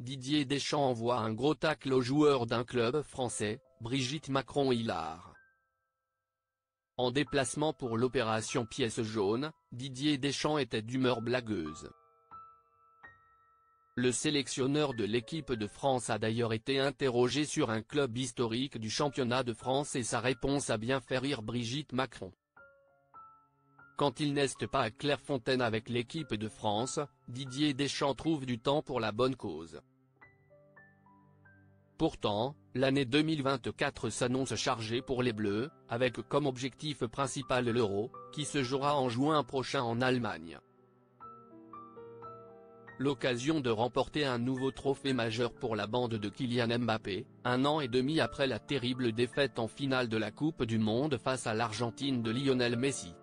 Didier Deschamps envoie un gros tacle au joueur d'un club français, Brigitte Macron-Hilard. En déplacement pour l'opération Pièce jaune, Didier Deschamps était d'humeur blagueuse. Le sélectionneur de l'équipe de France a d'ailleurs été interrogé sur un club historique du championnat de France et sa réponse a bien fait rire Brigitte Macron. Quand il n'est pas à Clairefontaine avec l'équipe de France, Didier Deschamps trouve du temps pour la bonne cause. Pourtant, l'année 2024 s'annonce chargée pour les Bleus, avec comme objectif principal l'Euro, qui se jouera en juin prochain en Allemagne. L'occasion de remporter un nouveau trophée majeur pour la bande de Kylian Mbappé, 1 an et demi après la terrible défaite en finale de la Coupe du Monde face à l'Argentine de Lionel Messi.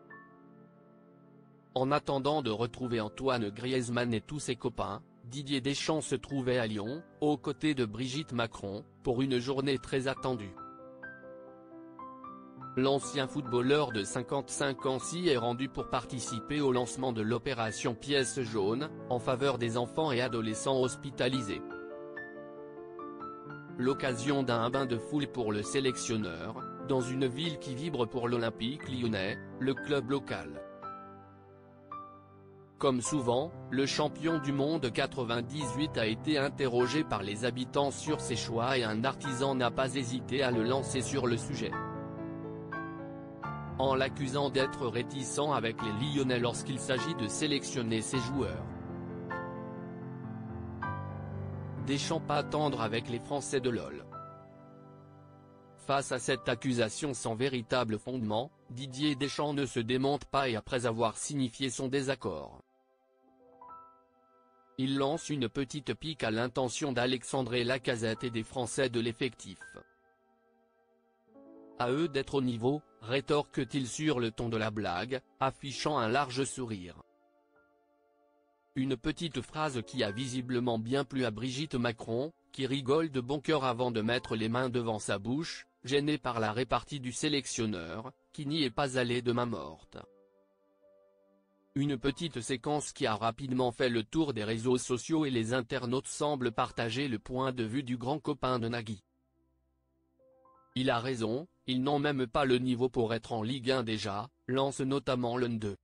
En attendant de retrouver Antoine Griezmann et tous ses copains, Didier Deschamps se trouvait à Lyon, aux côtés de Brigitte Macron, pour une journée très attendue. L'ancien footballeur de 55 ans s'y est rendu pour participer au lancement de l'opération Pièce jaune, en faveur des enfants et adolescents hospitalisés. L'occasion d'un bain de foule pour le sélectionneur, dans une ville qui vibre pour l'Olympique lyonnais, le club local. Comme souvent, le champion du monde 98 a été interrogé par les habitants sur ses choix et un artisan n'a pas hésité à le lancer sur le sujet. En l'accusant d'être réticent avec les Lyonnais lorsqu'il s'agit de sélectionner ses joueurs. Deschamps pas tendre avec les Français de LOL. Face à cette accusation sans véritable fondement, Didier Deschamps ne se démonte pas et après avoir signifié son désaccord. Il lance une petite pique à l'intention d'Alexandre Lacazette et des Français de l'effectif. À eux d'être au niveau, rétorque-t-il sur le ton de la blague, affichant un large sourire. Une petite phrase qui a visiblement bien plu à Brigitte Macron, qui rigole de bon cœur avant de mettre les mains devant sa bouche, gênée par la répartie du sélectionneur, qui n'y est pas allé de main morte. Une petite séquence qui a rapidement fait le tour des réseaux sociaux et les internautes semblent partager le point de vue du grand copain de Nagui. Il a raison, ils n'ont même pas le niveau pour être en Ligue 1 déjà, lance notamment l'un d'eux.